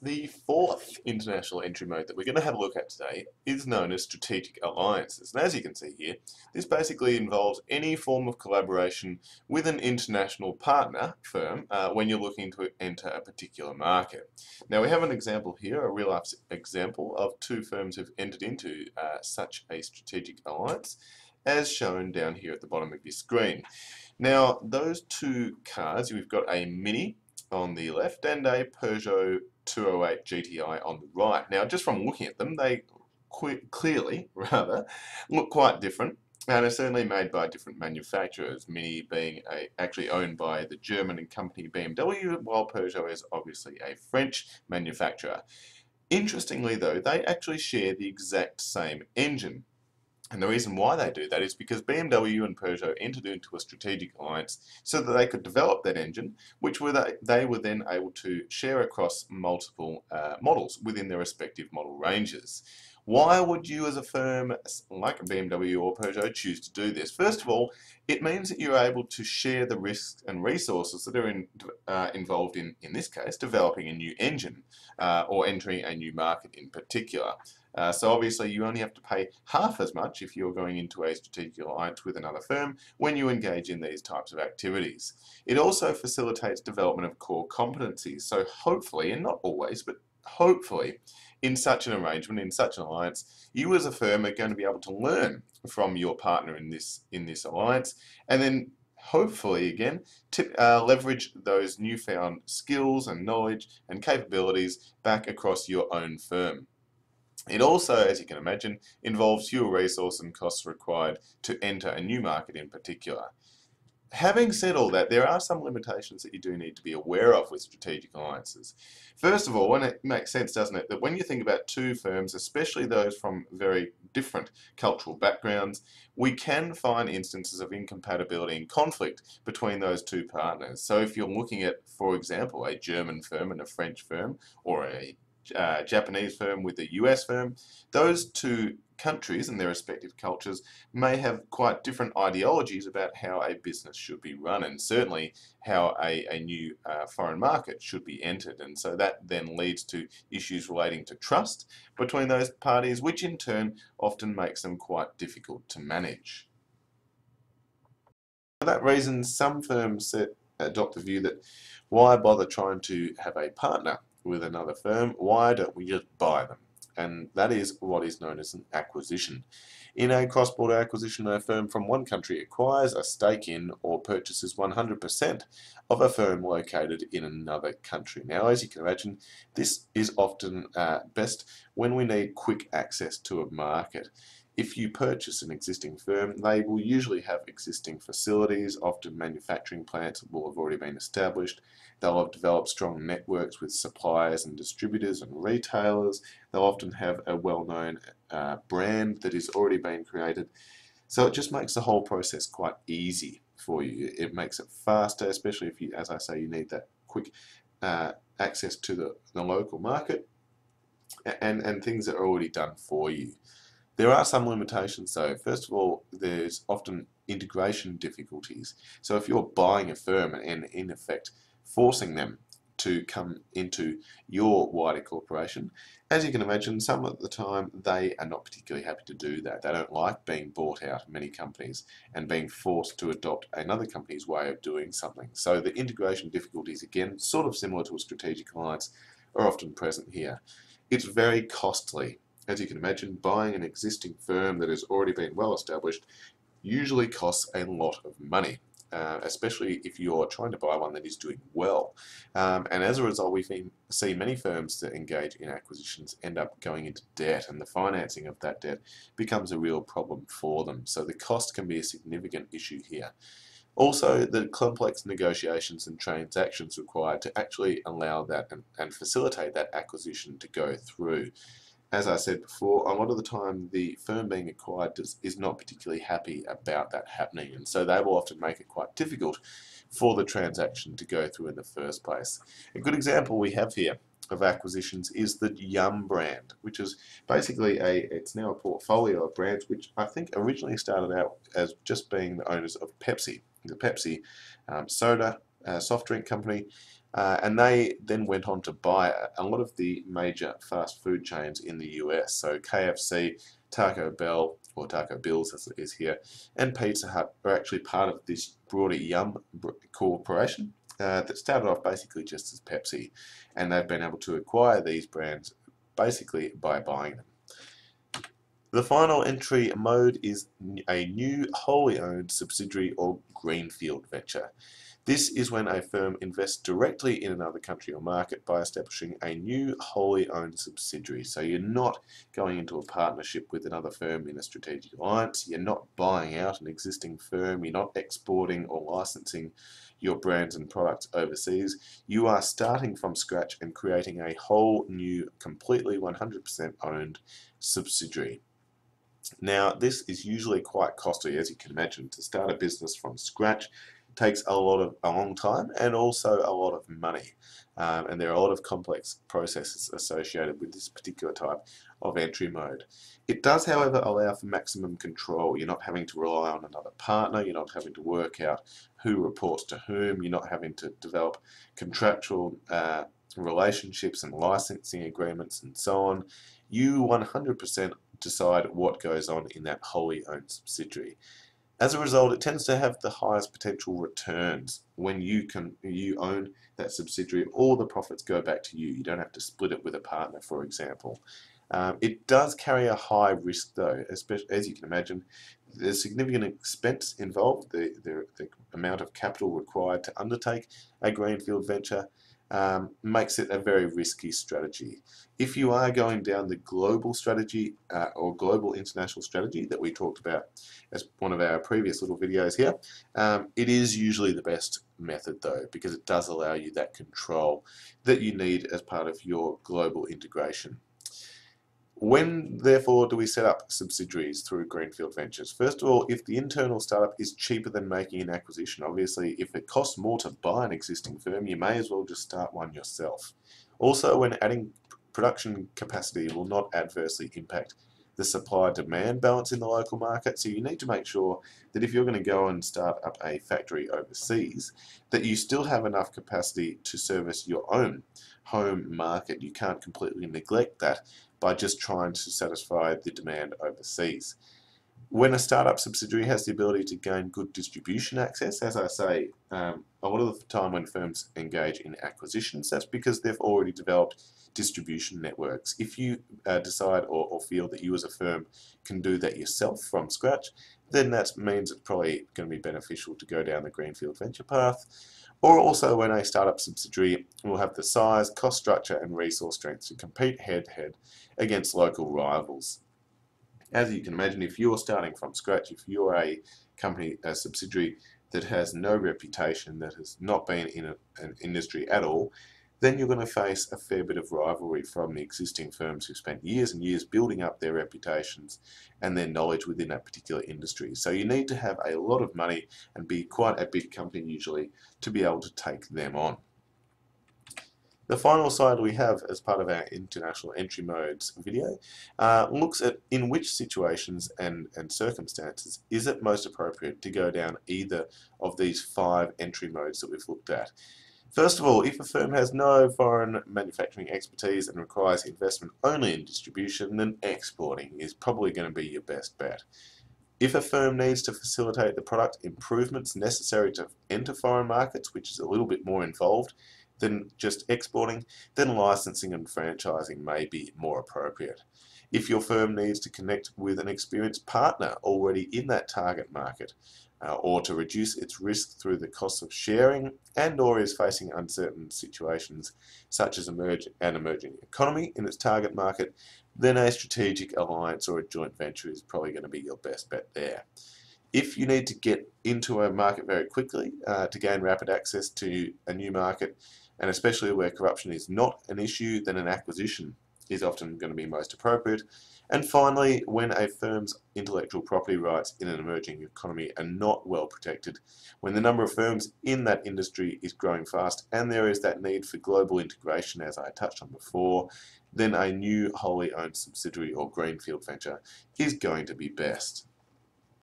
The fourth international entry mode that we're going to have a look at today is known as strategic alliances. And as you can see here, this basically involves any form of collaboration with an international partner firm when you're looking to enter a particular market. Now we have an example here, a real life example of two firms who've entered into such a strategic alliance, as shown down here at the bottom of your screen. Now those two cars, we've got a Mini on the left and a Peugeot 208 GTI on the right. Now, just from looking at them, they clearly, rather, look quite different and are certainly made by different manufacturers, Mini being actually owned by the German company BMW, while Peugeot is obviously a French manufacturer. Interestingly, though, they actually share the exact same engine. And the reason why they do that is because BMW and Peugeot entered into a strategic alliance so that they could develop that engine, which they were then able to share across multiple models within their respective model ranges. Why would you as a firm like a BMW or Peugeot choose to do this? First of all, it means that you're able to share the risks and resources that are involved in this case, developing a new engine or entering a new market in particular. So obviously you only have to pay half as much if you're going into a strategic alliance with another firm when you engage in these types of activities. It also facilitates development of core competencies. So hopefully, and not always, but hopefully, in such an arrangement, in such an alliance, you as a firm are going to be able to learn from your partner in this alliance, and then hopefully again leverage those newfound skills and knowledge and capabilities back across your own firm. It also, as you can imagine, involves fewer resources and costs required to enter a new market in particular. Having said all that, there are some limitations that you do need to be aware of with strategic alliances. First of all, and it makes sense, doesn't it, that when you think about two firms, especially those from very different cultural backgrounds, we can find instances of incompatibility and conflict between those two partners. So if you're looking at, for example, a German firm and a French firm, or a Japanese firm with a US firm, those two countries and their respective cultures may have quite different ideologies about how a business should be run, and certainly how a new foreign market should be entered. And so that then leads to issues relating to trust between those parties, which in turn often makes them quite difficult to manage. For that reason, some firms adopt the view that why bother trying to have a partner with another firm? Why don't we just buy them? And that is what is known as an acquisition. In a cross-border acquisition, a firm from one country acquires a stake in or purchases 100% of a firm located in another country. Now, as you can imagine, this is often best when we need quick access to a market. If you purchase an existing firm, they will usually have existing facilities, often manufacturing plants that will have already been established. They'll have developed strong networks with suppliers and distributors and retailers. They'll often have a well-known brand that has already been created. So it just makes the whole process quite easy for you. It makes it faster, especially if you, as I say, you need that quick access to the local market and things that are already done for you. There are some limitations though. First of all, there's often integration difficulties. So if you're buying a firm and in effect forcing them to come into your wider corporation, as you can imagine, some of the time they are not particularly happy to do that. They don't like being bought out of many companies and being forced to adopt another company's way of doing something. So the integration difficulties, again, sort of similar to a strategic alliance, are often present here. It's very costly. As you can imagine, buying an existing firm that has already been well established usually costs a lot of money, especially if you're trying to buy one that is doing well. And as a result, we see many firms that engage in acquisitions end up going into debt, and the financing of that debt becomes a real problem for them. So the cost can be a significant issue here. Also, the complex negotiations and transactions required to actually allow that and facilitate that acquisition to go through. As I said before, a lot of the time the firm being acquired is not particularly happy about that happening, and so they will often make it quite difficult for the transaction to go through in the first place. A good example we have here of acquisitions is the Yum brand, which is basically it's now a portfolio of brands which I think originally started out as just being the owners of Pepsi, the Pepsi soda soft drink company. And they then went on to buy a lot of the major fast food chains in the US. So KFC, Taco Bell, or Taco Bill's as it is here, and Pizza Hut are actually part of this broader Yum corporation that started off basically just as Pepsi. And they've been able to acquire these brands basically by buying them. The final entry mode is a new wholly owned subsidiary or greenfield venture. This is when a firm invests directly in another country or market by establishing a new wholly owned subsidiary. So you're not going into a partnership with another firm in a strategic alliance, you're not buying out an existing firm, you're not exporting or licensing your brands and products overseas. You are starting from scratch and creating a whole new, completely 100% owned subsidiary. Now, this is usually quite costly, as you can imagine. To start a business from scratch takes a long time and also a lot of money. And there are a lot of complex processes associated with this particular type of entry mode. It does, however, allow for maximum control. You're not having to rely on another partner, you're not having to work out who reports to whom, you're not having to develop contractual relationships and licensing agreements and so on. You 100% decide what goes on in that wholly owned subsidiary. As a result, it tends to have the highest potential returns when you own that subsidiary. All the profits go back to you. You don't have to split it with a partner, for example. It does carry a high risk, though, especially as you can imagine. There's significant expense involved. The amount of capital required to undertake a greenfield venture makes it a very risky strategy. If you are going down the global strategy or global international strategy that we talked about as one of our previous little videos here, it is usually the best method, though, because it does allow you that control that you need as part of your global integration. When, therefore, do we set up subsidiaries through greenfield ventures? First of all, if the internal startup is cheaper than making an acquisition, obviously, if it costs more to buy an existing firm, you may as well just start one yourself. Also, when adding production capacity will not adversely impact the supply-demand balance in the local market, so you need to make sure that if you're going to go and start up a factory overseas, that you still have enough capacity to service your own home market. You can't completely neglect that by just trying to satisfy the demand overseas. When a startup subsidiary has the ability to gain good distribution access, as I say, a lot of the time when firms engage in acquisitions, that's because they've already developed distribution networks. If you decide or feel that you as a firm can do that yourself from scratch, then that means it's probably going to be beneficial to go down the greenfield venture path. Or also when a startup subsidiary will have the size, cost structure and resource strength to compete head-to-head against local rivals. As you can imagine, if you're starting from scratch, if you're a subsidiary that has no reputation, that has not been in an industry at all, then you're going to face a fair bit of rivalry from the existing firms who've spent years and years building up their reputations and their knowledge within that particular industry. So you need to have a lot of money and be quite a big company usually to be able to take them on. The final slide we have as part of our international entry modes video looks at in which situations and circumstances is it most appropriate to go down either of these 5 entry modes that we've looked at. First of all, if a firm has no foreign manufacturing expertise and requires investment only in distribution, then exporting is probably going to be your best bet. If a firm needs to facilitate the product improvements necessary to enter foreign markets, which is a little bit more involved than just exporting, then licensing and franchising may be more appropriate. If your firm needs to connect with an experienced partner already in that target market, or to reduce its risk through the cost of sharing, and or is facing uncertain situations such as an emerging economy in its target market, then a strategic alliance or a joint venture is probably going to be your best bet there. If you need to get into a market very quickly to gain rapid access to a new market, and especially where corruption is not an issue, then an acquisition is often going to be most appropriate. And finally, when a firm's intellectual property rights in an emerging economy are not well protected, when the number of firms in that industry is growing fast and there is that need for global integration, as I touched on before, then a new wholly owned subsidiary or greenfield venture is going to be best.